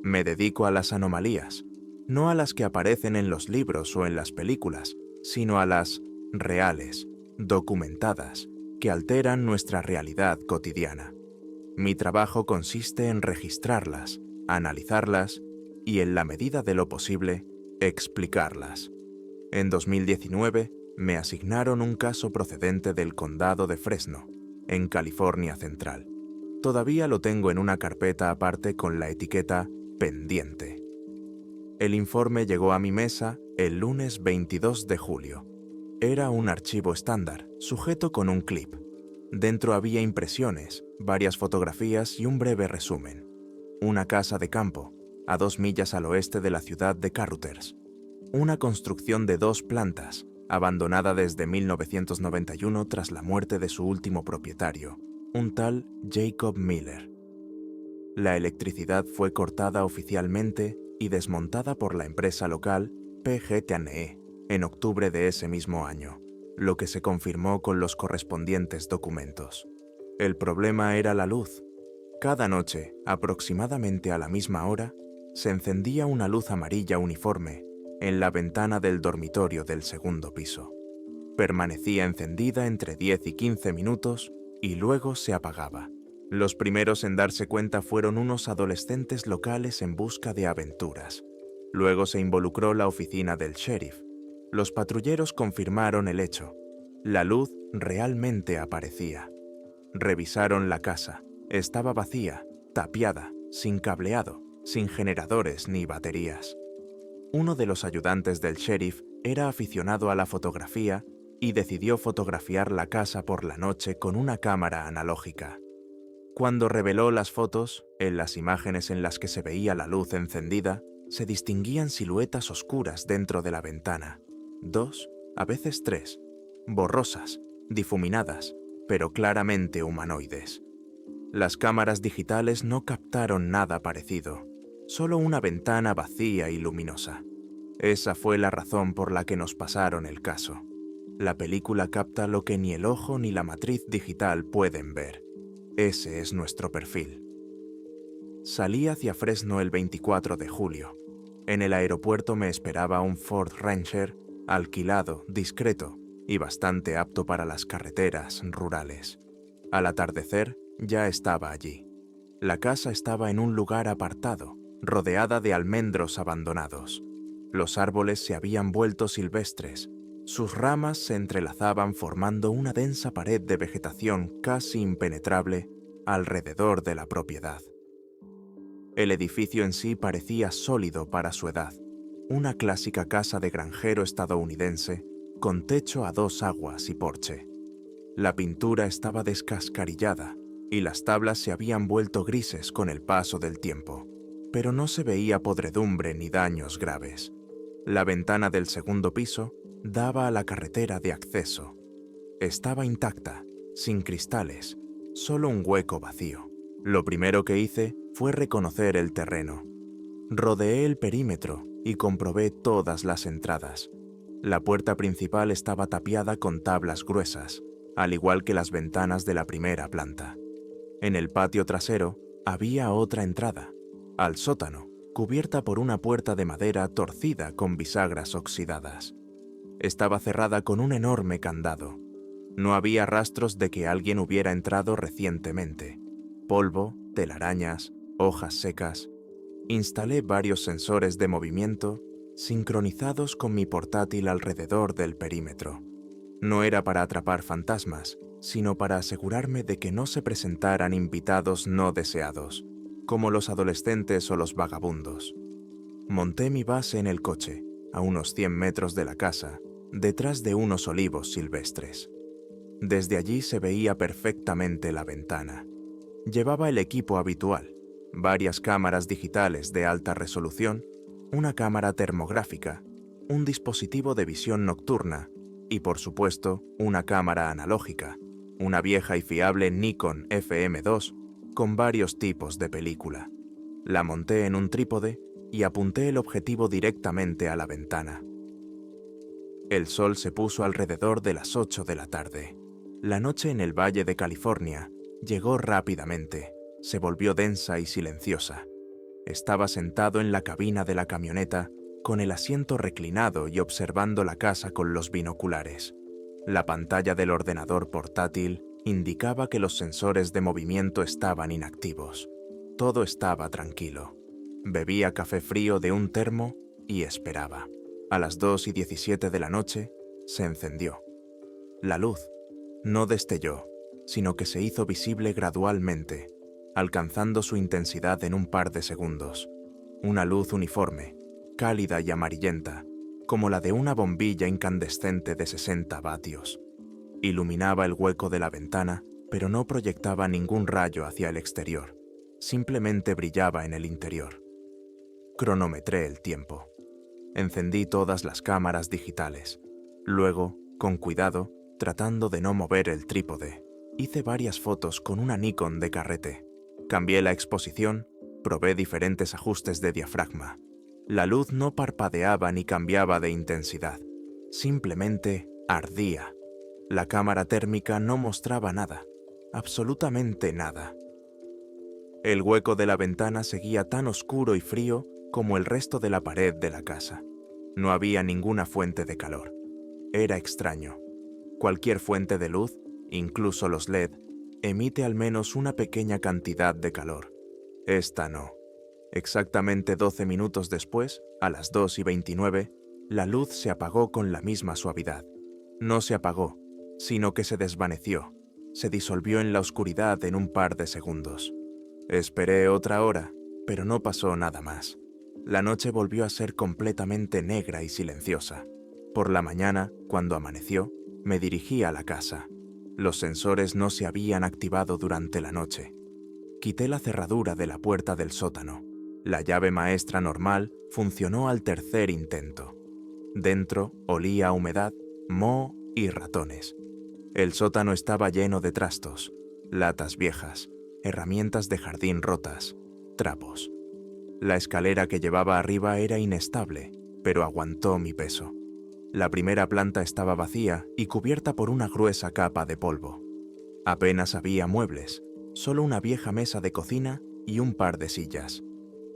Me dedico a las anomalías, no a las que aparecen en los libros o en las películas, sino a las reales, documentadas, que alteran nuestra realidad cotidiana. Mi trabajo consiste en registrarlas, analizarlas y, en la medida de lo posible, explicarlas. En 2019 me asignaron un caso procedente del condado de Fresno, en California Central. Todavía lo tengo en una carpeta aparte con la etiqueta pendiente. El informe llegó a mi mesa el lunes 22 de julio. Era un archivo estándar, sujeto con un clip. Dentro había impresiones, varias fotografías y un breve resumen. Una casa de campo, a 2 millas al oeste de la ciudad de Carruthers. Una construcción de 2 plantas, abandonada desde 1991 tras la muerte de su último propietario, un tal Jacob Miller. La electricidad fue cortada oficialmente y desmontada por la empresa local PG&E en octubre de ese mismo año, lo que se confirmó con los correspondientes documentos. El problema era la luz. Cada noche, aproximadamente a la misma hora, se encendía una luz amarilla uniforme en la ventana del dormitorio del segundo piso. Permanecía encendida entre 10 y 15 minutos y luego se apagaba. Los primeros en darse cuenta fueron unos adolescentes locales en busca de aventuras. Luego se involucró la oficina del sheriff. Los patrulleros confirmaron el hecho. La luz realmente aparecía. Revisaron la casa. Estaba vacía, tapiada, sin cableado, sin generadores ni baterías. Uno de los ayudantes del sheriff era aficionado a la fotografía y decidió fotografiar la casa por la noche con una cámara analógica. Cuando reveló las fotos, en las imágenes en las que se veía la luz encendida, se distinguían siluetas oscuras dentro de la ventana. 2, a veces 3, borrosas, difuminadas, pero claramente humanoides. Las cámaras digitales no captaron nada parecido, solo una ventana vacía y luminosa. Esa fue la razón por la que nos pasaron el caso. La película capta lo que ni el ojo ni la matriz digital pueden ver. Ese es nuestro perfil. Salí hacia Fresno el 24 de julio. En el aeropuerto me esperaba un Ford Ranger, alquilado, discreto y bastante apto para las carreteras rurales. Al atardecer, ya estaba allí. La casa estaba en un lugar apartado, rodeada de almendros abandonados. Los árboles se habían vuelto silvestres. Sus ramas se entrelazaban formando una densa pared de vegetación casi impenetrable alrededor de la propiedad. El edificio en sí parecía sólido para su edad, una clásica casa de granjero estadounidense con techo a 2 aguas y porche. La pintura estaba descascarillada y las tablas se habían vuelto grises con el paso del tiempo, pero no se veía podredumbre ni daños graves. La ventana del segundo piso daba a la carretera de acceso. Estaba intacta, sin cristales, solo un hueco vacío. Lo primero que hice fue reconocer el terreno. Rodeé el perímetro y comprobé todas las entradas. La puerta principal estaba tapiada con tablas gruesas, al igual que las ventanas de la primera planta. En el patio trasero había otra entrada, al sótano, cubierta por una puerta de madera torcida con bisagras oxidadas. Estaba cerrada con un enorme candado. No había rastros de que alguien hubiera entrado recientemente. Polvo, telarañas, hojas secas. Instalé varios sensores de movimiento sincronizados con mi portátil alrededor del perímetro. No era para atrapar fantasmas, sino para asegurarme de que no se presentaran invitados no deseados, como los adolescentes o los vagabundos. Monté mi base en el coche, a unos 100 metros de la casa, detrás de unos olivos silvestres. Desde allí se veía perfectamente la ventana. Llevaba el equipo habitual, varias cámaras digitales de alta resolución, una cámara termográfica, un dispositivo de visión nocturna y, por supuesto, una cámara analógica, una vieja y fiable Nikon FM2 con varios tipos de película. La monté en un trípode y apunté el objetivo directamente a la ventana. El sol se puso alrededor de las 8 de la tarde. La noche en el Valle de California llegó rápidamente, se volvió densa y silenciosa. Estaba sentado en la cabina de la camioneta, con el asiento reclinado y observando la casa con los binoculares. La pantalla del ordenador portátil indicaba que los sensores de movimiento estaban inactivos. Todo estaba tranquilo. Bebía café frío de un termo y esperaba. A las 2:17 de la noche, se encendió. La luz no destelló, sino que se hizo visible gradualmente, alcanzando su intensidad en un par de segundos. Una luz uniforme, cálida y amarillenta, como la de una bombilla incandescente de 60 vatios. Iluminaba el hueco de la ventana, pero no proyectaba ningún rayo hacia el exterior. Simplemente brillaba en el interior. Cronometré el tiempo. Encendí todas las cámaras digitales. Luego, con cuidado, tratando de no mover el trípode, hice varias fotos con una Nikon de carrete. Cambié la exposición, probé diferentes ajustes de diafragma. La luz no parpadeaba ni cambiaba de intensidad. Simplemente ardía. La cámara térmica no mostraba nada. Absolutamente nada. El hueco de la ventana seguía tan oscuro y frío como el resto de la pared de la casa. No había ninguna fuente de calor. Era extraño. Cualquier fuente de luz, incluso los LED, emite al menos una pequeña cantidad de calor. Esta no. Exactamente 12 minutos después, a las 2:29, la luz se apagó con la misma suavidad. No se apagó, sino que se desvaneció. Se disolvió en la oscuridad en un par de segundos. Esperé otra hora, pero no pasó nada más. La noche volvió a ser completamente negra y silenciosa. Por la mañana, cuando amaneció, me dirigí a la casa. Los sensores no se habían activado durante la noche. Quité la cerradura de la puerta del sótano. La llave maestra normal funcionó al tercer intento. Dentro olía a humedad, moho y ratones. El sótano estaba lleno de trastos, latas viejas, herramientas de jardín rotas, trapos. La escalera que llevaba arriba era inestable, pero aguantó mi peso. La primera planta estaba vacía y cubierta por una gruesa capa de polvo. Apenas había muebles, solo una vieja mesa de cocina y un par de sillas.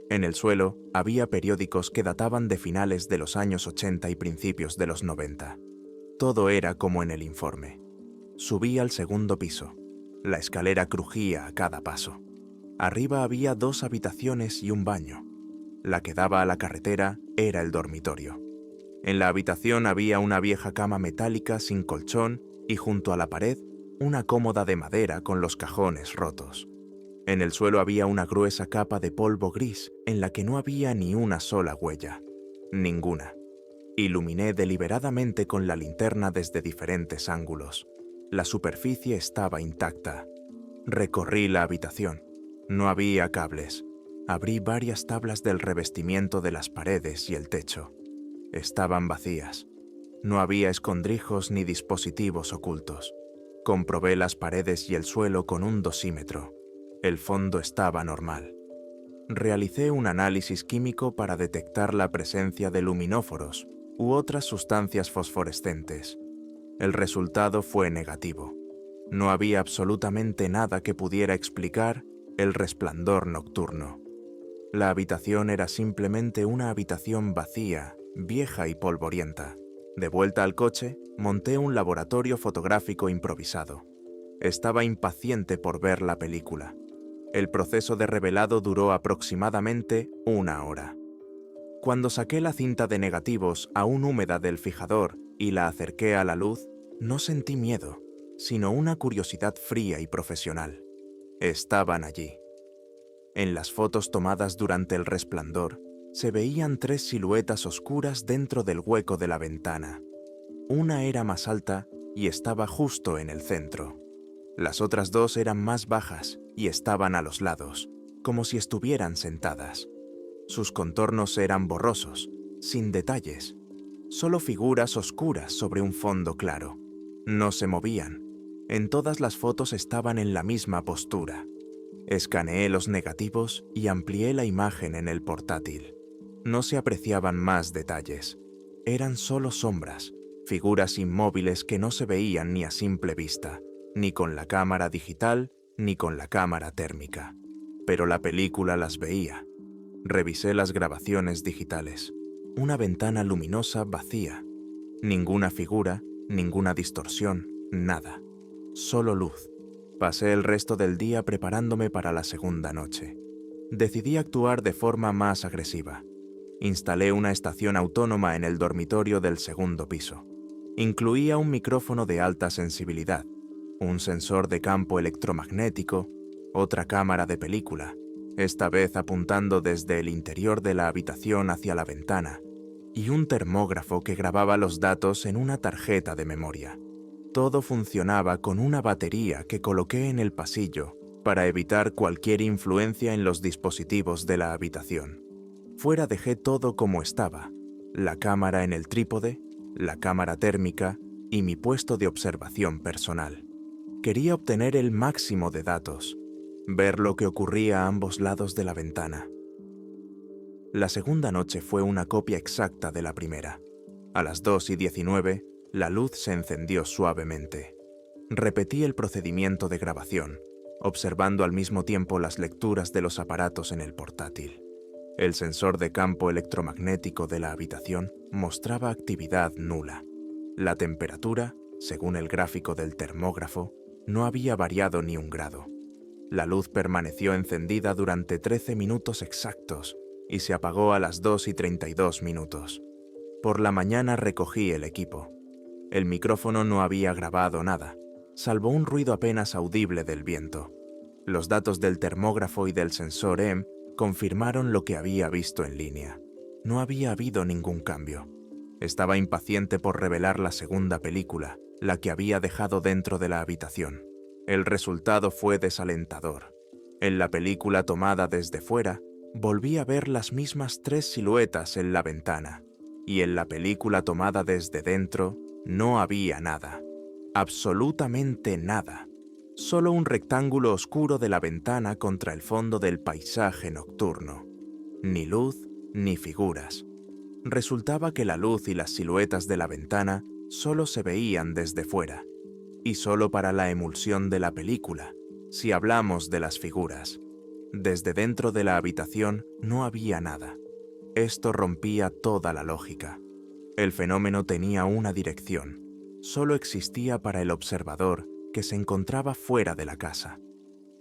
En el suelo había periódicos que databan de finales de los años 80 y principios de los 90. Todo era como en el informe. Subí al segundo piso. La escalera crujía a cada paso. Arriba había 2 habitaciones y un baño. La que daba a la carretera era el dormitorio. En la habitación había una vieja cama metálica sin colchón y junto a la pared una cómoda de madera con los cajones rotos. En el suelo había una gruesa capa de polvo gris en la que no había ni una sola huella. Ninguna. Iluminé deliberadamente con la linterna desde diferentes ángulos. La superficie estaba intacta. Recorrí la habitación. No había cables. Abrí varias tablas del revestimiento de las paredes y el techo. Estaban vacías. No había escondrijos ni dispositivos ocultos. Comprobé las paredes y el suelo con un dosímetro. El fondo estaba normal. Realicé un análisis químico para detectar la presencia de luminóforos u otras sustancias fosforescentes. El resultado fue negativo. No había absolutamente nada que pudiera explicar el resplandor nocturno. La habitación era simplemente una habitación vacía, vieja y polvorienta. De vuelta al coche, monté un laboratorio fotográfico improvisado. Estaba impaciente por ver la película. El proceso de revelado duró aproximadamente 1 hora. Cuando saqué la cinta de negativos aún húmeda del fijador y la acerqué a la luz, no sentí miedo, sino una curiosidad fría y profesional. Estaban allí. En las fotos tomadas durante el resplandor, se veían 3 siluetas oscuras dentro del hueco de la ventana. Una era más alta y estaba justo en el centro. Las otras 2 eran más bajas y estaban a los lados, como si estuvieran sentadas. Sus contornos eran borrosos, sin detalles, solo figuras oscuras sobre un fondo claro. No se movían. En todas las fotos estaban en la misma postura. Escaneé los negativos y amplié la imagen en el portátil. No se apreciaban más detalles. Eran solo sombras, figuras inmóviles que no se veían ni a simple vista, ni con la cámara digital ni con la cámara térmica. Pero la película las veía. Revisé las grabaciones digitales. Una ventana luminosa vacía. Ninguna figura, ninguna distorsión, nada. Solo luz. Pasé el resto del día preparándome para la segunda noche. Decidí actuar de forma más agresiva. Instalé una estación autónoma en el dormitorio del segundo piso. Incluía un micrófono de alta sensibilidad, un sensor de campo electromagnético, otra cámara de película, esta vez apuntando desde el interior de la habitación hacia la ventana, y un termógrafo que grababa los datos en una tarjeta de memoria. Todo funcionaba con una batería que coloqué en el pasillo para evitar cualquier influencia en los dispositivos de la habitación. Fuera dejé todo como estaba: la cámara en el trípode, la cámara térmica y mi puesto de observación personal. Quería obtener el máximo de datos, ver lo que ocurría a ambos lados de la ventana. La segunda noche fue una copia exacta de la primera. A las 2:19, la luz se encendió suavemente. Repetí el procedimiento de grabación, observando al mismo tiempo las lecturas de los aparatos en el portátil. El sensor de campo electromagnético de la habitación mostraba actividad nula. La temperatura, según el gráfico del termógrafo, no había variado ni un grado. La luz permaneció encendida durante 13 minutos exactos y se apagó a las 2:32. Por la mañana recogí el equipo. El micrófono no había grabado nada, salvo un ruido apenas audible del viento. Los datos del termógrafo y del sensor EM confirmaron lo que había visto en línea. No había habido ningún cambio. Estaba impaciente por revelar la segunda película, la que había dejado dentro de la habitación. El resultado fue desalentador. En la película tomada desde fuera, volví a ver las mismas 3 siluetas en la ventana, y en la película tomada desde dentro no había nada. Absolutamente nada. Solo un rectángulo oscuro de la ventana contra el fondo del paisaje nocturno. Ni luz ni figuras. Resultaba que la luz y las siluetas de la ventana solo se veían desde fuera, y solo para la emulsión de la película, si hablamos de las figuras. Desde dentro de la habitación no había nada. Esto rompía toda la lógica. El fenómeno tenía una dirección. Solo existía para el observador que se encontraba fuera de la casa.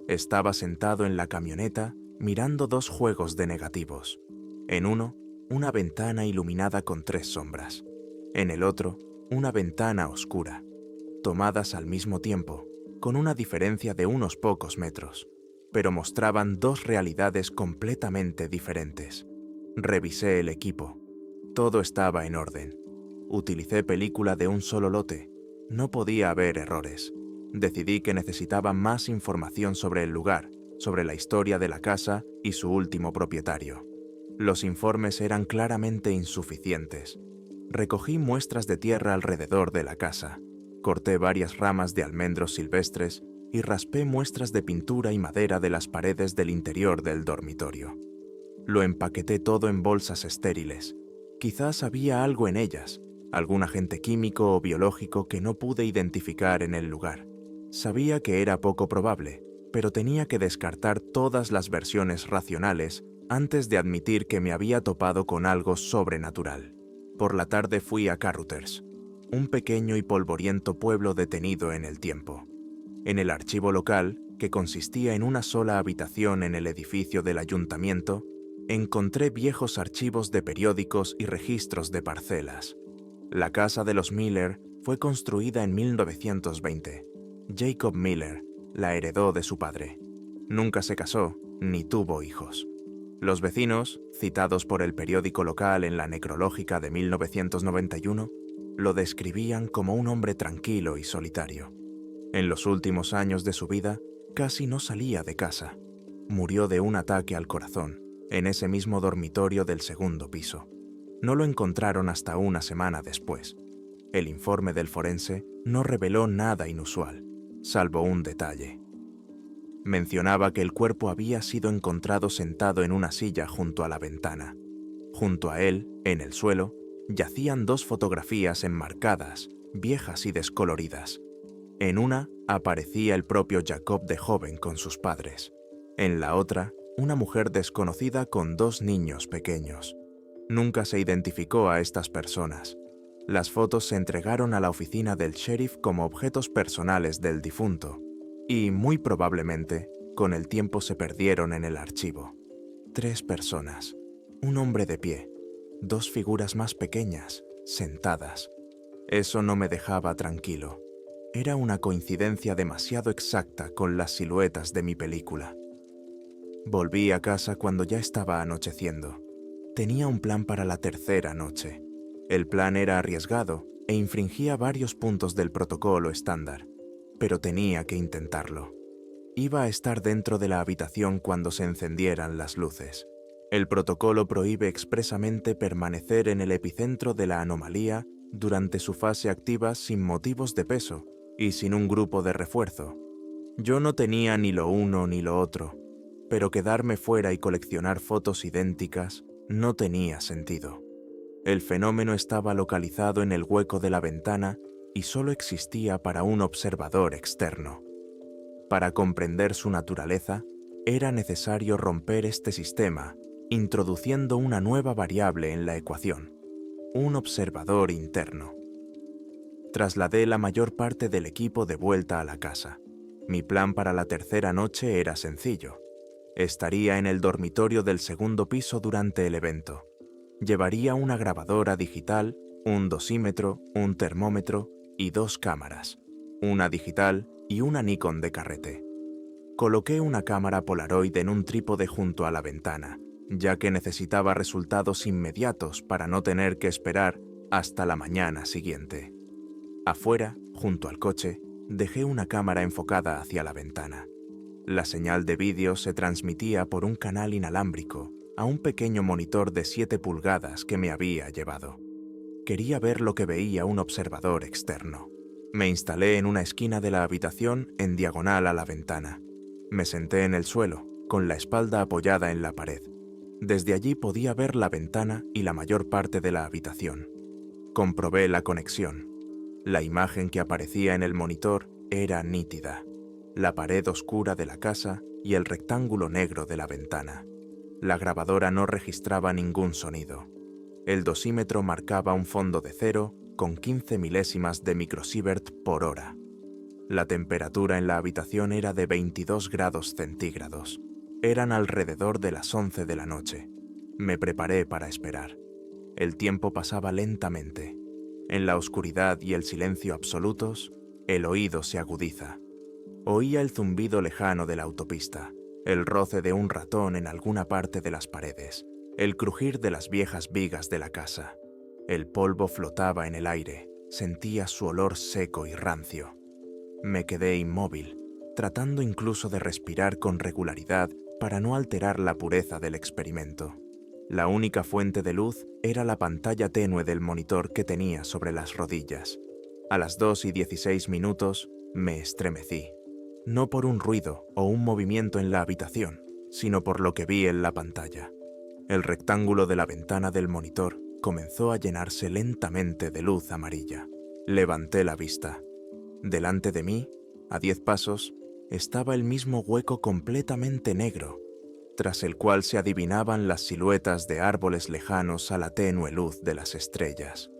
Estaba sentado en la camioneta mirando 2 juegos de negativos. En uno, una ventana iluminada con 3 sombras. En el otro, una ventana oscura, tomadas al mismo tiempo, con una diferencia de unos pocos metros, pero mostraban 2 realidades completamente diferentes. Revisé el equipo. Todo estaba en orden. Utilicé película de un solo lote. No podía haber errores. Decidí que necesitaba más información sobre el lugar, sobre la historia de la casa y su último propietario. Los informes eran claramente insuficientes. Recogí muestras de tierra alrededor de la casa, corté varias ramas de almendros silvestres y raspé muestras de pintura y madera de las paredes del interior del dormitorio. Lo empaqueté todo en bolsas estériles. Quizás había algo en ellas, algún agente químico o biológico que no pude identificar en el lugar. Sabía que era poco probable, pero tenía que descartar todas las versiones racionales antes de admitir que me había topado con algo sobrenatural. Por la tarde fui a Carruthers, un pequeño y polvoriento pueblo detenido en el tiempo. En el archivo local, que consistía en una sola habitación en el edificio del ayuntamiento, encontré viejos archivos de periódicos y registros de parcelas. La casa de los Miller fue construida en 1920. Jacob Miller la heredó de su padre. Nunca se casó ni tuvo hijos. Los vecinos, citados por el periódico local en la necrológica de 1991, lo describían como un hombre tranquilo y solitario. En los últimos años de su vida, casi no salía de casa. Murió de un ataque al corazón, en ese mismo dormitorio del segundo piso. No lo encontraron hasta una semana después. El informe del forense no reveló nada inusual, salvo un detalle. Mencionaba que el cuerpo había sido encontrado sentado en una silla junto a la ventana. Junto a él, en el suelo, yacían 2 fotografías enmarcadas, viejas y descoloridas. En una aparecía el propio Jacob de joven con sus padres. En la otra, una mujer desconocida con 2 niños pequeños. Nunca se identificó a estas personas. Las fotos se entregaron a la oficina del sheriff como objetos personales del difunto y, muy probablemente, con el tiempo se perdieron en el archivo. 3 personas, un hombre de pie, 2 figuras más pequeñas, sentadas. Eso no me dejaba tranquilo. Era una coincidencia demasiado exacta con las siluetas de mi película. Volví a casa cuando ya estaba anocheciendo. Tenía un plan para la tercera noche. El plan era arriesgado e infringía varios puntos del protocolo estándar, pero tenía que intentarlo. Iba a estar dentro de la habitación cuando se encendieran las luces. El protocolo prohíbe expresamente permanecer en el epicentro de la anomalía durante su fase activa sin motivos de peso y sin un grupo de refuerzo. Yo no tenía ni lo uno ni lo otro, pero quedarme fuera y coleccionar fotos idénticas no tenía sentido. El fenómeno estaba localizado en el hueco de la ventana y solo existía para un observador externo. Para comprender su naturaleza, era necesario romper este sistema, introduciendo una nueva variable en la ecuación: un observador interno. Trasladé la mayor parte del equipo de vuelta a la casa. Mi plan para la tercera noche era sencillo. Estaría en el dormitorio del segundo piso durante el evento. Llevaría una grabadora digital, un dosímetro, un termómetro y 2 cámaras, una digital y una Nikon de carrete. Coloqué una cámara Polaroid en un trípode junto a la ventana, ya que necesitaba resultados inmediatos para no tener que esperar hasta la mañana siguiente. Afuera, junto al coche, dejé una cámara enfocada hacia la ventana. La señal de vídeo se transmitía por un canal inalámbrico a un pequeño monitor de 7 pulgadas que me había llevado. Quería ver lo que veía un observador externo. Me instalé en una esquina de la habitación en diagonal a la ventana. Me senté en el suelo, con la espalda apoyada en la pared. Desde allí podía ver la ventana y la mayor parte de la habitación. Comprobé la conexión. La imagen que aparecía en el monitor era nítida: la pared oscura de la casa y el rectángulo negro de la ventana. La grabadora no registraba ningún sonido. El dosímetro marcaba un fondo de 0 con 15 milésimas de microsievert por hora. La temperatura en la habitación era de 22 grados centígrados. Eran alrededor de las 11 de la noche. Me preparé para esperar. El tiempo pasaba lentamente. En la oscuridad y el silencio absolutos, el oído se agudiza. Oía el zumbido lejano de la autopista, el roce de un ratón en alguna parte de las paredes, el crujir de las viejas vigas de la casa. El polvo flotaba en el aire, sentía su olor seco y rancio. Me quedé inmóvil, tratando incluso de respirar con regularidad para no alterar la pureza del experimento. La única fuente de luz era la pantalla tenue del monitor que tenía sobre las rodillas. A las 2:16 me estremecí. No por un ruido o un movimiento en la habitación, sino por lo que vi en la pantalla. El rectángulo de la ventana del monitor comenzó a llenarse lentamente de luz amarilla. Levanté la vista. Delante de mí, a 10 pasos, estaba el mismo hueco completamente negro, tras el cual se adivinaban las siluetas de árboles lejanos a la tenue luz de las estrellas.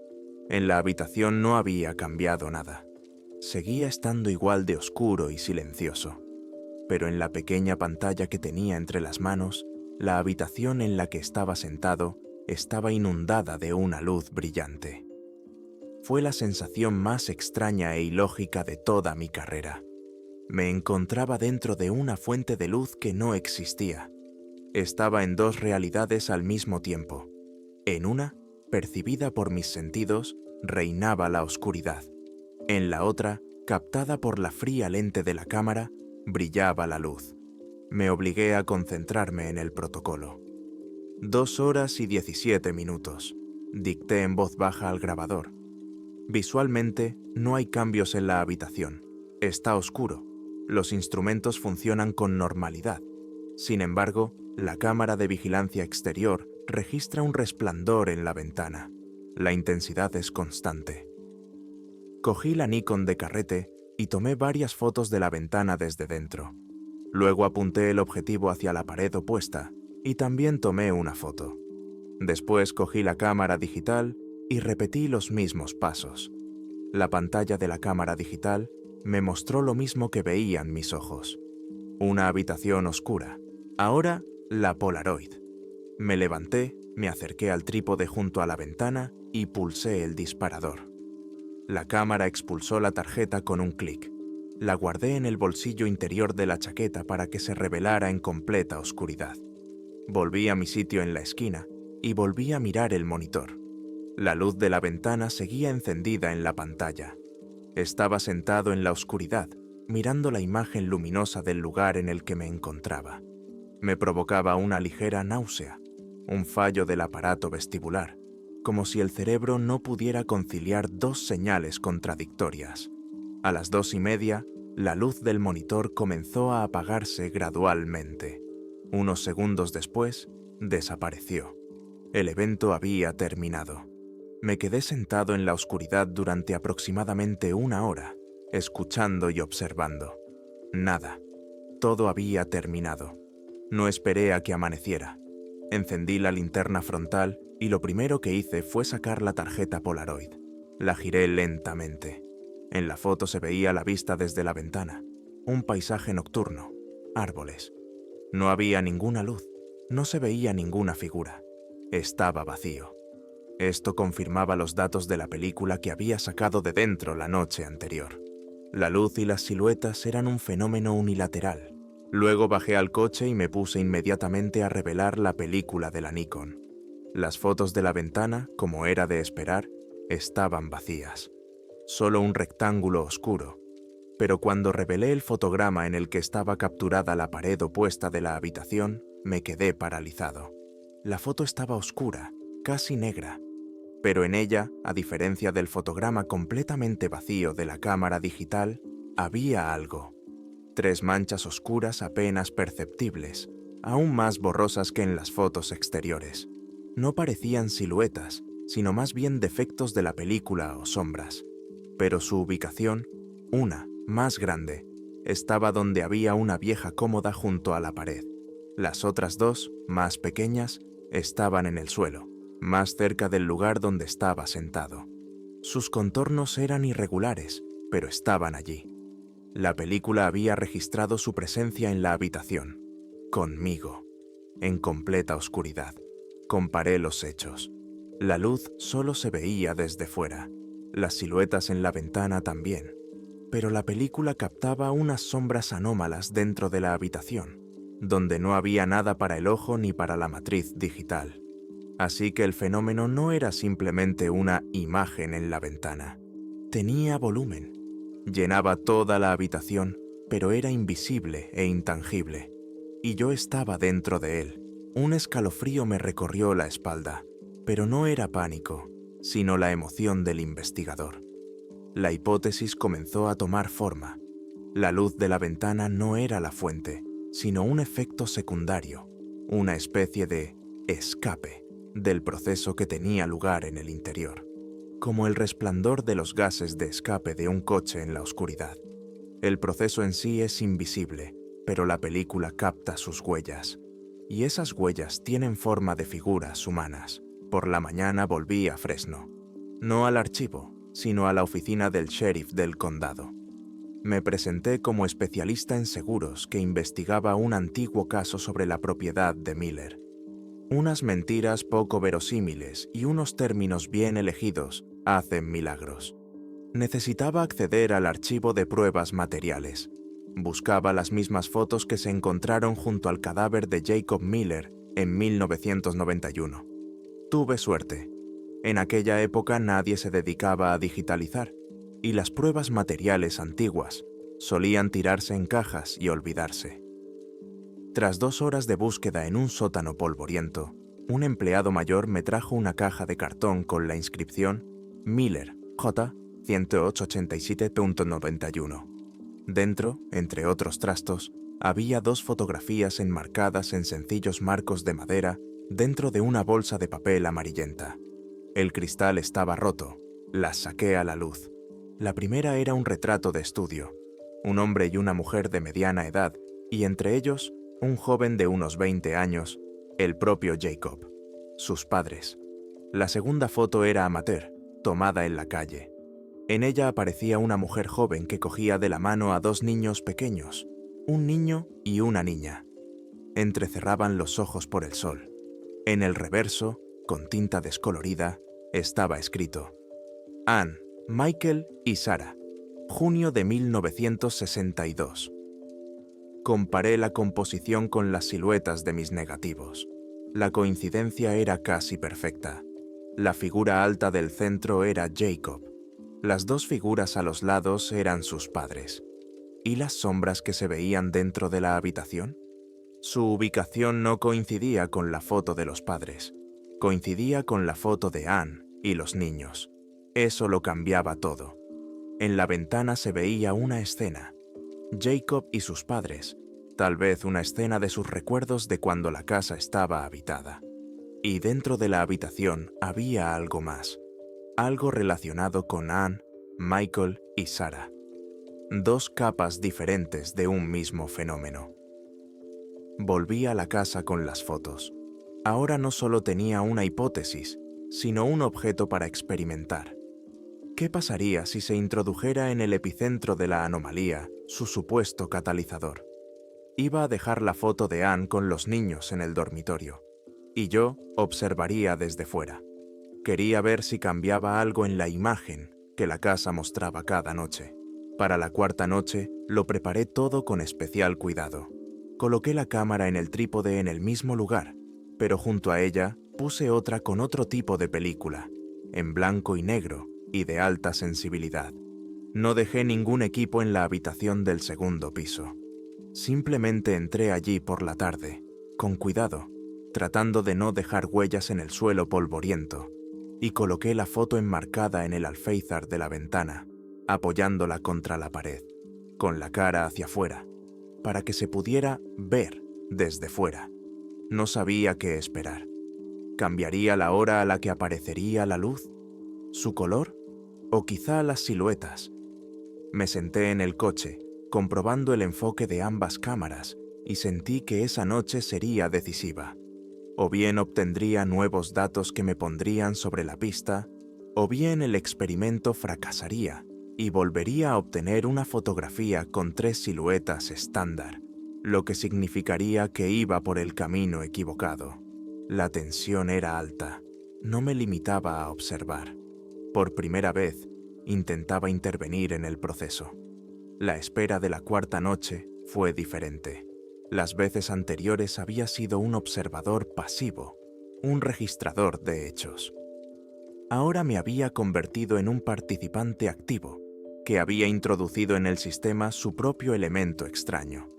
En la habitación no había cambiado nada. Seguía estando igual de oscuro y silencioso. Pero en la pequeña pantalla que tenía entre las manos, la habitación en la que estaba sentado estaba inundada de una luz brillante. Fue la sensación más extraña e ilógica de toda mi carrera. Me encontraba dentro de una fuente de luz que no existía. Estaba en 2 realidades al mismo tiempo. En una, percibida por mis sentidos, reinaba la oscuridad. En la otra, captada por la fría lente de la cámara, brillaba la luz. Me obligué a concentrarme en el protocolo. 2 horas y 17 minutos. Dicté en voz baja al grabador. Visualmente, no hay cambios en la habitación. Está oscuro. Los instrumentos funcionan con normalidad. Sin embargo, la cámara de vigilancia exterior registra un resplandor en la ventana. La intensidad es constante. Cogí la Nikon de carrete y tomé varias fotos de la ventana desde dentro. Luego apunté el objetivo hacia la pared opuesta y también tomé una foto. Después cogí la cámara digital y repetí los mismos pasos. La pantalla de la cámara digital me mostró lo mismo que veían mis ojos. Una habitación oscura. Ahora, la Polaroid. Me levanté, me acerqué al trípode junto a la ventana y pulsé el disparador. La cámara expulsó la tarjeta con un clic. La guardé en el bolsillo interior de la chaqueta para que se revelara en completa oscuridad. Volví a mi sitio en la esquina y volví a mirar el monitor. La luz de la ventana seguía encendida en la pantalla. Estaba sentado en la oscuridad, mirando la imagen luminosa del lugar en el que me encontraba. Me provocaba una ligera náusea, un fallo del aparato vestibular, como si el cerebro no pudiera conciliar dos señales contradictorias. A las 2:30, la luz del monitor comenzó a apagarse gradualmente. Unos segundos después, desapareció. El evento había terminado. Me quedé sentado en la oscuridad durante aproximadamente 1 hora, escuchando y observando. Nada. Todo había terminado. No esperé a que amaneciera. Encendí la linterna frontal y lo primero que hice fue sacar la tarjeta Polaroid. La giré lentamente. En la foto se veía la vista desde la ventana, un paisaje nocturno, árboles. No había ninguna luz, no se veía ninguna figura. Estaba vacío. Esto confirmaba los datos de la película que había sacado de dentro la noche anterior. La luz y las siluetas eran un fenómeno unilateral. Luego bajé al coche y me puse inmediatamente a revelar la película de la Nikon. Las fotos de la ventana, como era de esperar, estaban vacías. Solo un rectángulo oscuro. Pero cuando revelé el fotograma en el que estaba capturada la pared opuesta de la habitación, me quedé paralizado. La foto estaba oscura, casi negra, pero en ella, a diferencia del fotograma completamente vacío de la cámara digital, había algo. 3 manchas oscuras apenas perceptibles, aún más borrosas que en las fotos exteriores. No parecían siluetas, sino más bien defectos de la película o sombras. Pero su ubicación, una, más grande, estaba donde había una vieja cómoda junto a la pared. Las otras 2, más pequeñas, estaban en el suelo, más cerca del lugar donde estaba sentado. Sus contornos eran irregulares, pero estaban allí. La película había registrado su presencia en la habitación, conmigo, en completa oscuridad. Comparé los hechos. La luz solo se veía desde fuera, las siluetas en la ventana también, pero la película captaba unas sombras anómalas dentro de la habitación, donde no había nada para el ojo ni para la matriz digital. Así que el fenómeno no era simplemente una imagen en la ventana. Tenía volumen. Llenaba toda la habitación, pero era invisible e intangible. Y yo estaba dentro de él. Un escalofrío me recorrió la espalda, pero no era pánico, sino la emoción del investigador. La hipótesis comenzó a tomar forma. La luz de la ventana no era la fuente, sino un efecto secundario, una especie de escape del proceso que tenía lugar en el interior, como el resplandor de los gases de escape de un coche en la oscuridad. El proceso en sí es invisible, pero la película capta sus huellas, y esas huellas tienen forma de figuras humanas. Por la mañana volví a Fresno, no al archivo, sino a la oficina del sheriff del condado. Me presenté como especialista en seguros que investigaba un antiguo caso sobre la propiedad de Miller. Unas mentiras poco verosímiles y unos términos bien elegidos hacen milagros. Necesitaba acceder al archivo de pruebas materiales. Buscaba las mismas fotos que se encontraron junto al cadáver de Jacob Miller en 1991. Tuve suerte. En aquella época nadie se dedicaba a digitalizar, y las pruebas materiales antiguas solían tirarse en cajas y olvidarse. Tras 2 horas de búsqueda en un sótano polvoriento, un empleado mayor me trajo una caja de cartón con la inscripción Miller J. 187.91. Dentro, entre otros trastos, había 2 fotografías enmarcadas en sencillos marcos de madera dentro de una bolsa de papel amarillenta. El cristal estaba roto. Las saqué a la luz. La primera era un retrato de estudio. Un hombre y una mujer de mediana edad y entre ellos un joven de unos 20 años, el propio Jacob, sus padres. La segunda foto era amateur, tomada en la calle. En ella aparecía una mujer joven que cogía de la mano a dos niños pequeños, un niño y una niña. Entrecerraban los ojos por el sol. En el reverso, con tinta descolorida, estaba escrito: Anne, Michael y Sarah, junio de 1962. Comparé la composición con las siluetas de mis negativos. La coincidencia era casi perfecta. La figura alta del centro era Jacob. Las dos figuras a los lados eran sus padres. ¿Y las sombras que se veían dentro de la habitación? Su ubicación no coincidía con la foto de los padres. Coincidía con la foto de Anne y los niños. Eso lo cambiaba todo. En la ventana se veía una escena. Jacob y sus padres, tal vez una escena de sus recuerdos de cuando la casa estaba habitada. Y dentro de la habitación había algo más, algo relacionado con Anne, Michael y Sarah. Dos capas diferentes de un mismo fenómeno. Volví a la casa con las fotos. Ahora no solo tenía una hipótesis, sino un objeto para experimentar. ¿Qué pasaría si se introdujera en el epicentro de la anomalía su supuesto catalizador? Iba a dejar la foto de Anne con los niños en el dormitorio, y yo observaría desde fuera. Quería ver si cambiaba algo en la imagen que la casa mostraba cada noche. Para la cuarta noche lo preparé todo con especial cuidado. Coloqué la cámara en el trípode en el mismo lugar, pero junto a ella puse otra con otro tipo de película, en blanco y negro y de alta sensibilidad. No dejé ningún equipo en la habitación del segundo piso. Simplemente entré allí por la tarde, con cuidado, tratando de no dejar huellas en el suelo polvoriento, y coloqué la foto enmarcada en el alféizar de la ventana, apoyándola contra la pared, con la cara hacia afuera, para que se pudiera ver desde fuera. No sabía qué esperar. ¿Cambiaría la hora a la que aparecería la luz? ¿Su color? ¿O quizá las siluetas? Me senté en el coche, comprobando el enfoque de ambas cámaras, y sentí que esa noche sería decisiva. O bien obtendría nuevos datos que me pondrían sobre la pista, o bien el experimento fracasaría y volvería a obtener una fotografía con tres siluetas estándar, lo que significaría que iba por el camino equivocado. La tensión era alta. No me limitaba a observar. Por primera vez, intentaba intervenir en el proceso. La espera de la cuarta noche fue diferente. Las veces anteriores había sido un observador pasivo, un registrador de hechos. Ahora me había convertido en un participante activo, que había introducido en el sistema su propio elemento extraño.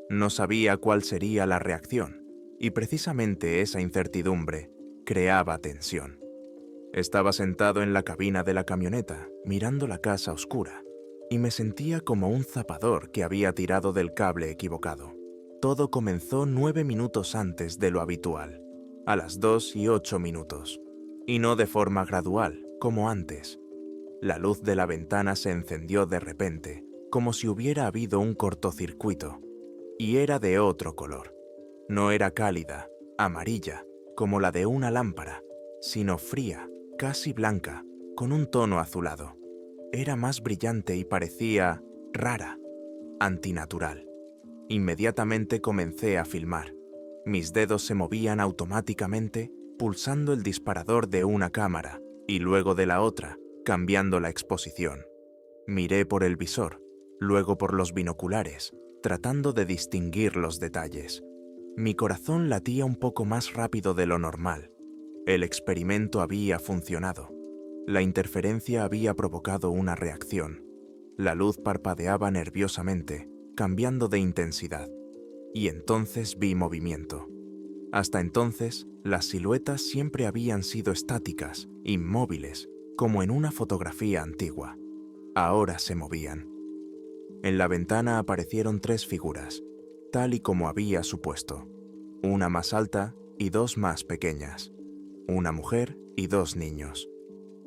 No sabía cuál sería la reacción, y precisamente esa incertidumbre creaba tensión. Estaba sentado en la cabina de la camioneta, mirando la casa oscura, y me sentía como un zapador que había tirado del cable equivocado. Todo comenzó 9 minutos antes de lo habitual, a las 2:08, y no de forma gradual, como antes. La luz de la ventana se encendió de repente, como si hubiera habido un cortocircuito, y era de otro color. No era cálida, amarilla, como la de una lámpara, sino fría, casi blanca, con un tono azulado. Era más brillante y parecía rara, antinatural. Inmediatamente comencé a filmar. Mis dedos se movían automáticamente, pulsando el disparador de una cámara y luego de la otra, cambiando la exposición. Miré por el visor, luego por los binoculares, tratando de distinguir los detalles. Mi corazón latía un poco más rápido de lo normal. El experimento había funcionado. La interferencia había provocado una reacción. La luz parpadeaba nerviosamente, cambiando de intensidad. Y entonces vi movimiento. Hasta entonces, las siluetas siempre habían sido estáticas, inmóviles, como en una fotografía antigua. Ahora se movían. En la ventana aparecieron 3 figuras, tal y como había supuesto. Una más alta y 2 más pequeñas. Una mujer y 2 niños.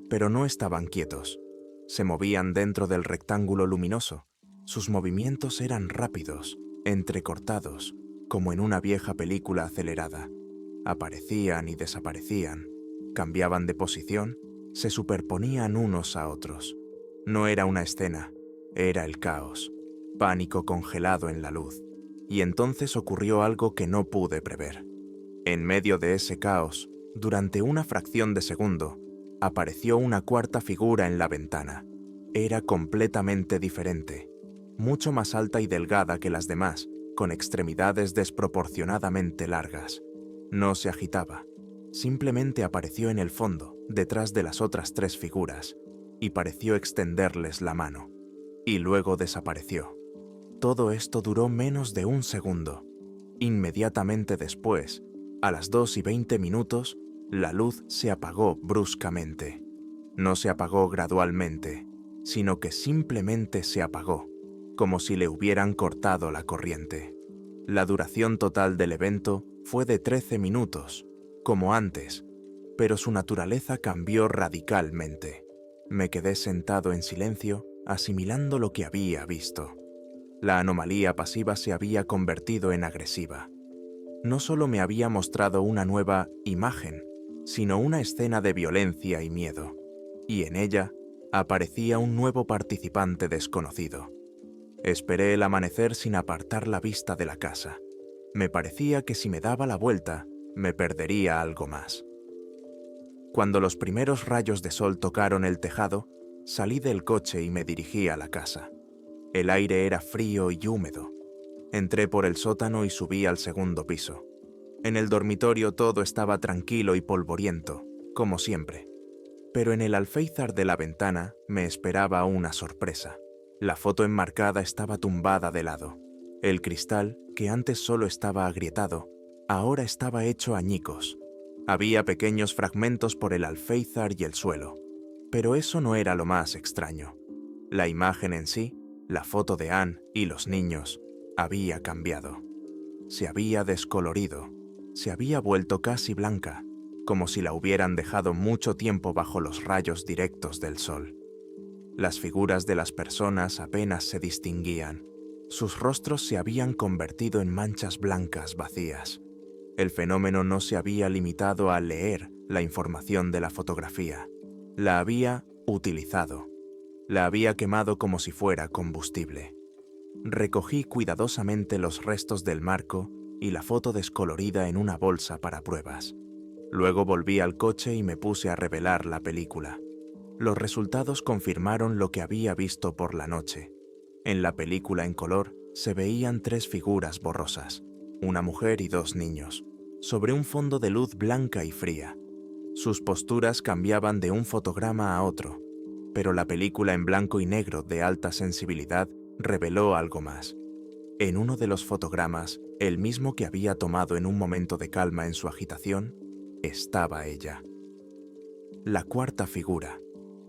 Pero no estaban quietos. Se movían dentro del rectángulo luminoso. Sus movimientos eran rápidos, entrecortados, como en una vieja película acelerada. Aparecían y desaparecían, cambiaban de posición, se superponían unos a otros. No era una escena, era el caos, pánico congelado en la luz. Y entonces ocurrió algo que no pude prever. En medio de ese caos, durante una fracción de segundo, apareció una cuarta figura en la ventana. Era completamente diferente, mucho más alta y delgada que las demás, con extremidades desproporcionadamente largas. No se agitaba, simplemente apareció en el fondo, detrás de las otras tres figuras, y pareció extenderles la mano. Y luego desapareció. Todo esto duró menos de un segundo. Inmediatamente después, a las 2:20, la luz se apagó bruscamente. No se apagó gradualmente, sino que simplemente se apagó, como si le hubieran cortado la corriente. La duración total del evento fue de 13 minutos, como antes, pero su naturaleza cambió radicalmente. Me quedé sentado en silencio, asimilando lo que había visto. La anomalía pasiva se había convertido en agresiva. No solo me había mostrado una nueva imagen, sino una escena de violencia y miedo, y en ella aparecía un nuevo participante desconocido. Esperé el amanecer sin apartar la vista de la casa. Me parecía que si me daba la vuelta, me perdería algo más. Cuando los primeros rayos de sol tocaron el tejado, salí del coche y me dirigí a la casa. El aire era frío y húmedo. Entré por el sótano y subí al segundo piso. En el dormitorio todo estaba tranquilo y polvoriento, como siempre. Pero en el alféizar de la ventana me esperaba una sorpresa. La foto enmarcada estaba tumbada de lado. El cristal, que antes solo estaba agrietado, ahora estaba hecho añicos. Había pequeños fragmentos por el alféizar y el suelo. Pero eso no era lo más extraño. La imagen en sí, la foto de Anne y los niños, había cambiado. Se había descolorido, se había vuelto casi blanca, como si la hubieran dejado mucho tiempo bajo los rayos directos del sol. Las figuras de las personas apenas se distinguían. Sus rostros se habían convertido en manchas blancas vacías. El fenómeno no se había limitado a leer la información de la fotografía. La había utilizado. La había quemado como si fuera combustible. Recogí cuidadosamente los restos del marco y la foto descolorida en una bolsa para pruebas. Luego volví al coche y me puse a revelar la película. Los resultados confirmaron lo que había visto por la noche. En la película en color se veían tres figuras borrosas, una mujer y dos niños, sobre un fondo de luz blanca y fría. Sus posturas cambiaban de un fotograma a otro, pero la película en blanco y negro de alta sensibilidad reveló algo más. En uno de los fotogramas, el mismo que había tomado en un momento de calma en su agitación, estaba ella. La cuarta figura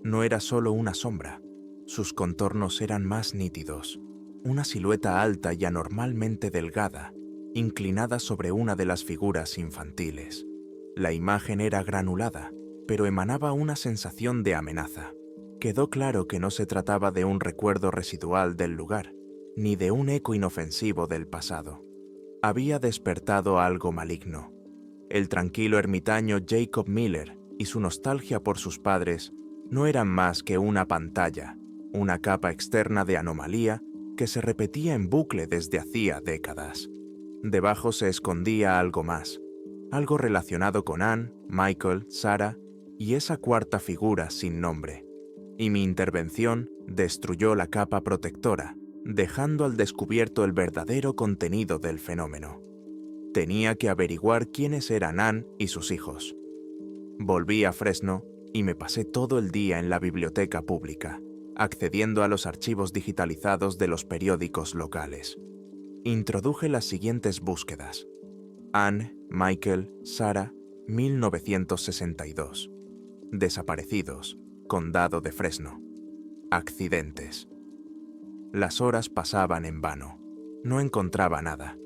no era solo una sombra, sus contornos eran más nítidos. Una silueta alta y anormalmente delgada, inclinada sobre una de las figuras infantiles. La imagen era granulada, pero emanaba una sensación de amenaza. Quedó claro que no se trataba de un recuerdo residual del lugar, ni de un eco inofensivo del pasado. Había despertado algo maligno. El tranquilo ermitaño Jacob Miller y su nostalgia por sus padres no eran más que una pantalla, una capa externa de anomalía que se repetía en bucle desde hacía décadas. Debajo se escondía algo más, algo relacionado con Anne, Michael, Sarah y esa cuarta figura sin nombre. Y mi intervención destruyó la capa protectora, dejando al descubierto el verdadero contenido del fenómeno. Tenía que averiguar quiénes eran Anne y sus hijos. Volví a Fresno y me pasé todo el día en la biblioteca pública, accediendo a los archivos digitalizados de los periódicos locales. Introduje las siguientes búsquedas: Anne, Michael, Sarah, 1962. Desaparecidos, Condado de Fresno. Accidentes. Las horas pasaban en vano. No encontraba nada.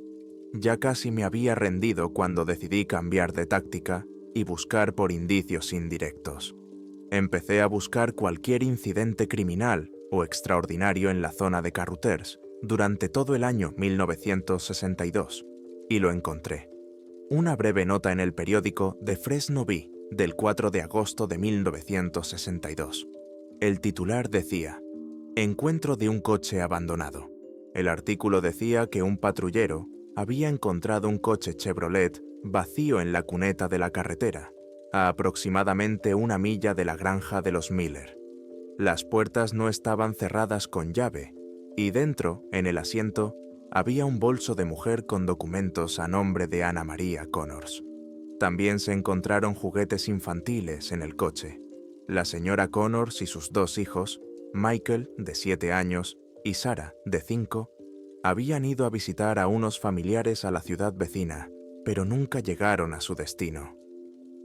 Ya casi me había rendido cuando decidí cambiar de táctica y buscar por indicios indirectos. Empecé a buscar cualquier incidente criminal o extraordinario en la zona de Carruthers durante todo el año 1962, y lo encontré. Una breve nota en el periódico The Fresno Bee del 4 de agosto de 1962. El titular decía: Encuentro de un coche abandonado. El artículo decía que un patrullero había encontrado un coche Chevrolet vacío en la cuneta de la carretera, a aproximadamente 1 milla de la granja de los Miller. Las puertas no estaban cerradas con llave, y dentro, en el asiento, había un bolso de mujer con documentos a nombre de Anna Maria Connors. También se encontraron juguetes infantiles en el coche. La señora Connors y sus 2 hijos, Michael, de 7 años, y Sarah, de 5, habían ido a visitar a unos familiares a la ciudad vecina, pero nunca llegaron a su destino.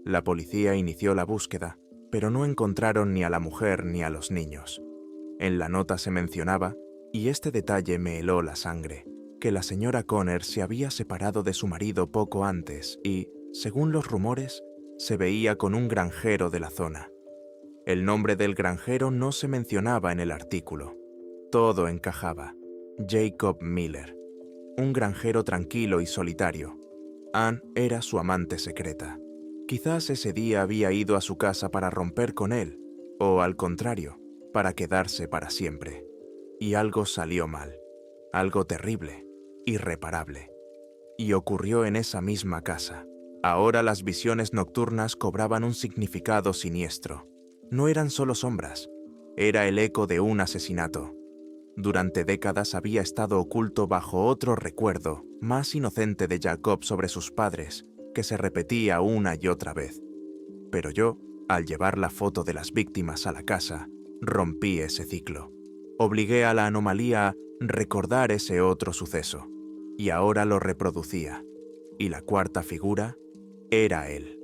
La policía inició la búsqueda, pero no encontraron ni a la mujer ni a los niños. En la nota se mencionaba, y este detalle me heló la sangre, que la señora Connors se había separado de su marido poco antes y, según los rumores, se veía con un granjero de la zona. El nombre del granjero no se mencionaba en el artículo. Todo encajaba. Jacob Miller, un granjero tranquilo y solitario. Ann era su amante secreta. Quizás ese día había ido a su casa para romper con él, o al contrario, para quedarse para siempre. Y algo salió mal, algo terrible, irreparable. Y ocurrió en esa misma casa. Ahora las visiones nocturnas cobraban un significado siniestro. No eran solo sombras, era el eco de un asesinato. Durante décadas había estado oculto bajo otro recuerdo, más inocente de Jacob sobre sus padres, que se repetía una y otra vez. Pero yo, al llevar la foto de las víctimas a la casa, rompí ese ciclo. Obligué a la anomalía a recordar ese otro suceso, y ahora lo reproducía. Y la cuarta figura era él,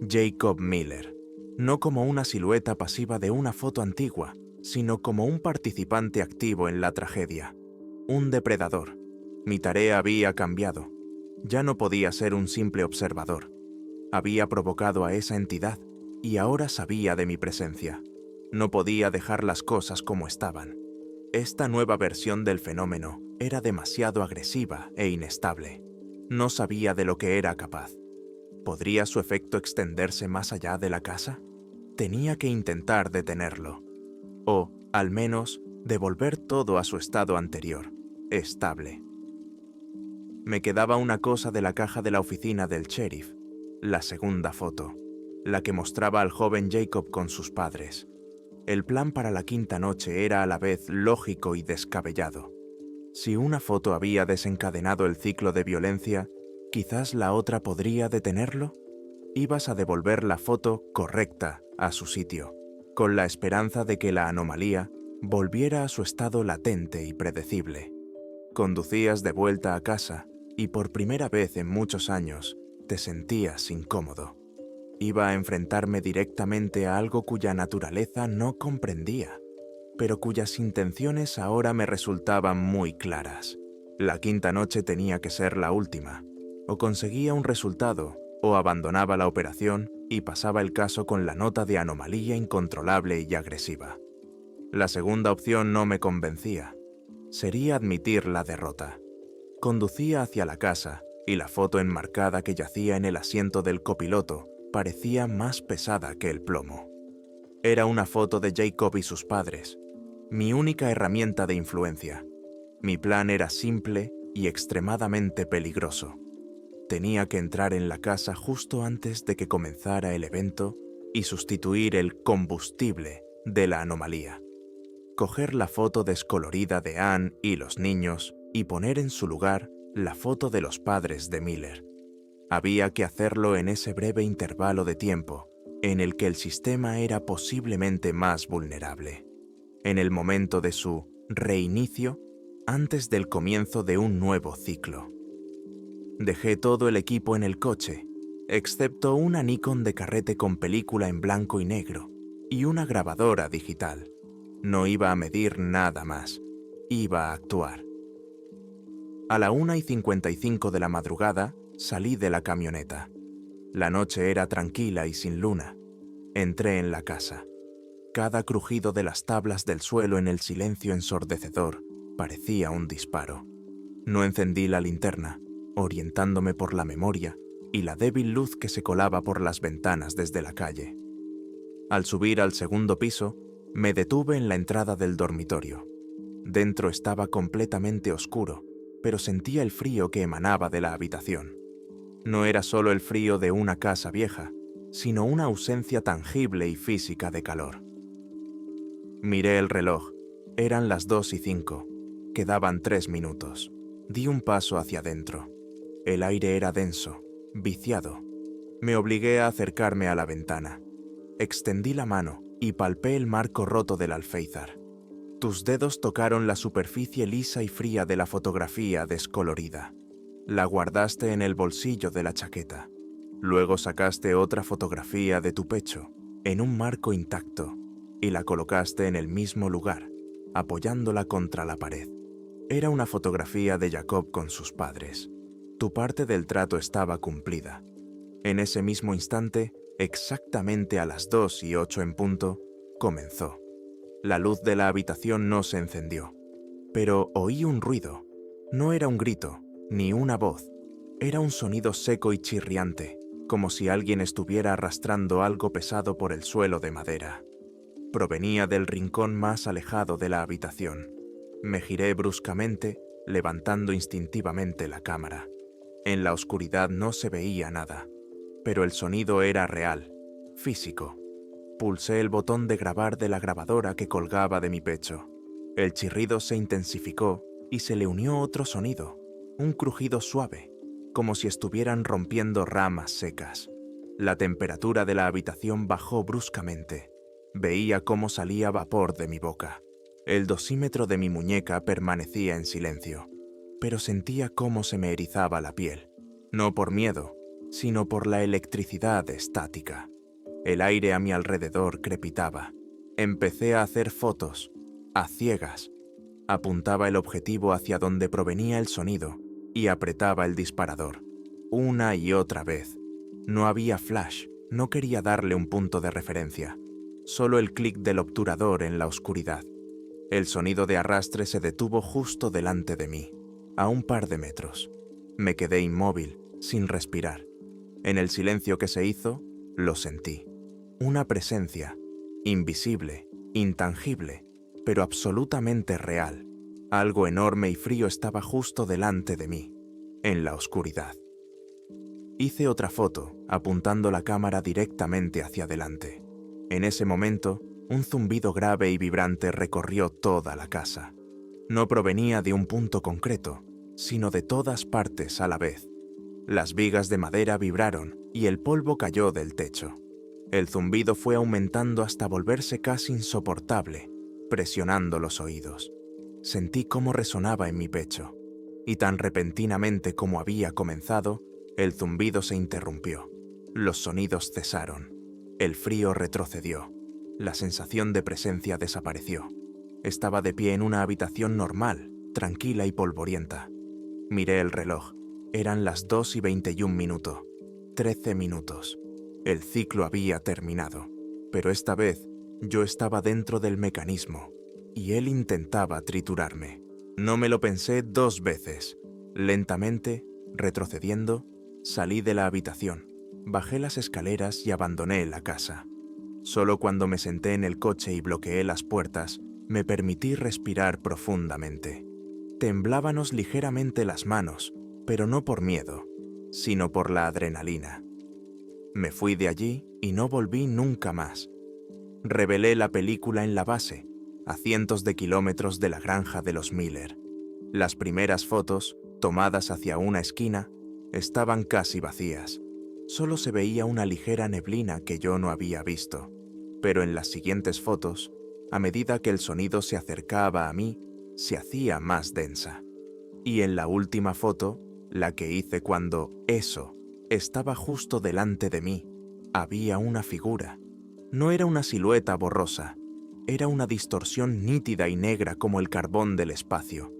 Jacob Miller, no como una silueta pasiva de una foto antigua, sino como un participante activo en la tragedia, un depredador. Mi tarea había cambiado. Ya no podía ser un simple observador. Había provocado a esa entidad y ahora sabía de mi presencia. No podía dejar las cosas como estaban. Esta nueva versión del fenómeno era demasiado agresiva e inestable. No sabía de lo que era capaz. ¿Podría su efecto extenderse más allá de la casa? Tenía que intentar detenerlo. O, al menos, devolver todo a su estado anterior, estable. Me quedaba una cosa de la caja de la oficina del sheriff, la segunda foto, la que mostraba al joven Jacob con sus padres. El plan para la quinta noche era a la vez lógico y descabellado. Si una foto había desencadenado el ciclo de violencia, quizás la otra podría detenerlo. Ibas a devolver la foto correcta a su sitio, con la esperanza de que la anomalía volviera a su estado latente y predecible. Conducías de vuelta a casa y por primera vez en muchos años te sentías incómodo. Iba a enfrentarme directamente a algo cuya naturaleza no comprendía, pero cuyas intenciones ahora me resultaban muy claras. La quinta noche tenía que ser la última. O conseguía un resultado, o abandonaba la operación y pasaba el caso con la nota de anomalía incontrolable y agresiva. La segunda opción no me convencía. Sería admitir la derrota. Conducía hacia la casa y la foto enmarcada que yacía en el asiento del copiloto parecía más pesada que el plomo. Era una foto de Jacob y sus padres, mi única herramienta de influencia. Mi plan era simple y extremadamente peligroso. Tenía que entrar en la casa justo antes de que comenzara el evento y sustituir el combustible de la anomalía. Coger la foto descolorida de Ann y los niños y poner en su lugar la foto de los padres de Miller. Había que hacerlo en ese breve intervalo de tiempo en el que el sistema era posiblemente más vulnerable. En el momento de su reinicio, antes del comienzo de un nuevo ciclo. Dejé todo el equipo en el coche, excepto una Nikon de carrete con película en blanco y negro y una grabadora digital. No iba a medir nada más, iba a actuar. A la 1:55 de la madrugada salí de la camioneta. La noche era tranquila y sin luna. Entré en la casa. Cada crujido de las tablas del suelo en el silencio ensordecedor Parecía un disparo. No encendí la linterna, orientándome por la memoria y la débil luz que se colaba por las ventanas desde la calle. Al subir al segundo piso, me detuve en la entrada del dormitorio. Dentro estaba completamente oscuro, pero sentía el frío que emanaba de la habitación. No era solo el frío de una casa vieja, sino una ausencia tangible y física de calor. Miré el reloj. Eran las 2:05. Quedaban 3 minutos. Di un paso hacia adentro. El aire era denso, viciado. Me obligué a acercarme a la ventana. Extendí la mano y palpé el marco roto del alféizar. Tus dedos tocaron la superficie lisa y fría de la fotografía descolorida. La guardaste en el bolsillo de la chaqueta. Luego sacaste otra fotografía de tu pecho, en un marco intacto, y la colocaste en el mismo lugar, apoyándola contra la pared. Era una fotografía de Jacob con sus padres. Tu parte del trato estaba cumplida. En ese mismo instante, exactamente a las 2:08 en punto, comenzó. La luz de la habitación no se encendió, pero oí un ruido. No era un grito, ni una voz. Era un sonido seco y chirriante, como si alguien estuviera arrastrando algo pesado por el suelo de madera. Provenía del rincón más alejado de la habitación. Me giré bruscamente, levantando instintivamente la cámara. En la oscuridad no se veía nada, pero el sonido era real, físico. Pulsé el botón de grabar de la grabadora que colgaba de mi pecho. El chirrido se intensificó y se le unió otro sonido, un crujido suave, como si estuvieran rompiendo ramas secas. La temperatura de la habitación bajó bruscamente. Veía cómo salía vapor de mi boca. El dosímetro de mi muñeca permanecía en silencio, pero sentía cómo se me erizaba la piel, no por miedo, sino por la electricidad estática. El aire a mi alrededor crepitaba. Empecé a hacer fotos, a ciegas. Apuntaba el objetivo hacia donde provenía el sonido y apretaba el disparador, una y otra vez. No había flash, no quería darle un punto de referencia, solo el clic del obturador en la oscuridad. El sonido de arrastre se detuvo justo delante de mí, a un par de metros. Me quedé inmóvil, sin respirar. En el silencio que se hizo, lo sentí. Una presencia, invisible, intangible, pero absolutamente real. Algo enorme y frío estaba justo delante de mí, en la oscuridad. Hice otra foto, apuntando la cámara directamente hacia adelante. En ese momento, un zumbido grave y vibrante recorrió toda la casa. No provenía de un punto concreto, sino de todas partes a la vez. Las vigas de madera vibraron y el polvo cayó del techo. El zumbido fue aumentando hasta volverse casi insoportable, presionando los oídos. Sentí cómo resonaba en mi pecho, y tan repentinamente como había comenzado, el zumbido se interrumpió. Los sonidos cesaron. El frío retrocedió. La sensación de presencia desapareció. Estaba de pie en una habitación normal, tranquila y polvorienta. Miré el reloj. Eran las 2:21. 13 minutos. El ciclo había terminado, pero esta vez yo estaba dentro del mecanismo y él intentaba triturarme. No me lo pensé 2 veces. Lentamente, retrocediendo, salí de la habitación, bajé las escaleras y abandoné la casa. Solo cuando me senté en el coche y bloqueé las puertas, me permití respirar profundamente. Temblábanos ligeramente las manos, pero no por miedo, sino por la adrenalina. Me fui de allí y no volví nunca más. Revelé la película en la base, a cientos de kilómetros de la granja de los Miller. Las primeras fotos, tomadas hacia una esquina, estaban casi vacías. Solo se veía una ligera neblina que yo no había visto. Pero en las siguientes fotos, a medida que el sonido se acercaba a mí, se hacía más densa. Y en la última foto, la que hice cuando eso estaba justo delante de mí, había una figura. No era una silueta borrosa, era una distorsión nítida y negra como el carbón del espacio.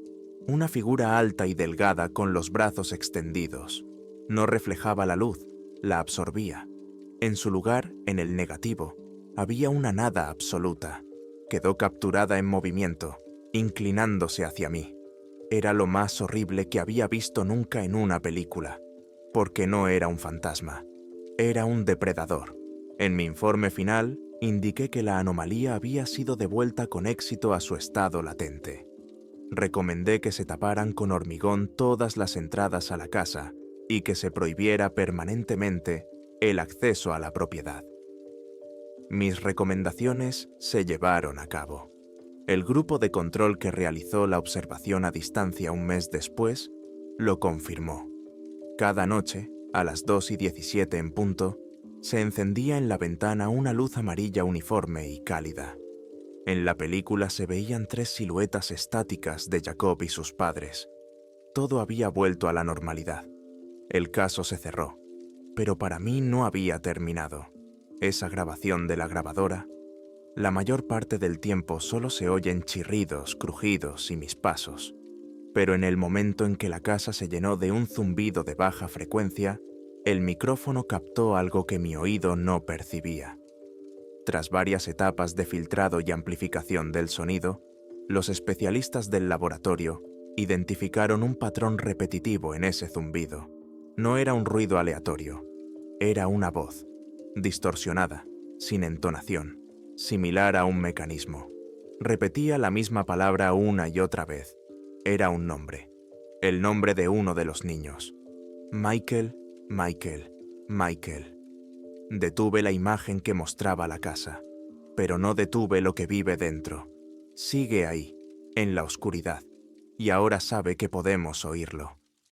Una figura alta y delgada con los brazos extendidos. No reflejaba la luz, la absorbía. En su lugar, en el negativo, había una nada absoluta. Quedó capturada en movimiento, inclinándose hacia mí. Era lo más horrible que había visto nunca en una película, porque no era un fantasma, era un depredador. En mi informe final, indiqué que la anomalía había sido devuelta con éxito a su estado latente. Recomendé que se taparan con hormigón todas las entradas a la casa y que se prohibiera permanentemente el acceso a la propiedad. Mis recomendaciones se llevaron a cabo. El grupo de control que realizó la observación a distancia un mes después lo confirmó. Cada noche, a las 2:17 en punto, se encendía en la ventana una luz amarilla uniforme y cálida. En la película se veían 3 siluetas estáticas de Jacob y sus padres. Todo había vuelto a la normalidad. El caso se cerró, pero para mí no había terminado. Esa grabación de la grabadora, la mayor parte del tiempo solo se oyen chirridos, crujidos y mis pasos. Pero en el momento en que la casa se llenó de un zumbido de baja frecuencia, el micrófono captó algo que mi oído no percibía. Tras varias etapas de filtrado y amplificación del sonido, los especialistas del laboratorio identificaron un patrón repetitivo en ese zumbido. No era un ruido aleatorio, era una voz, distorsionada, sin entonación, similar a un mecanismo. Repetía la misma palabra una y otra vez. Era un nombre, el nombre de uno de los niños. Michael, Michael, Michael. Detuve la imagen que mostraba la casa, pero no detuve lo que vive dentro. Sigue ahí, en la oscuridad, y ahora sabe que podemos oírlo.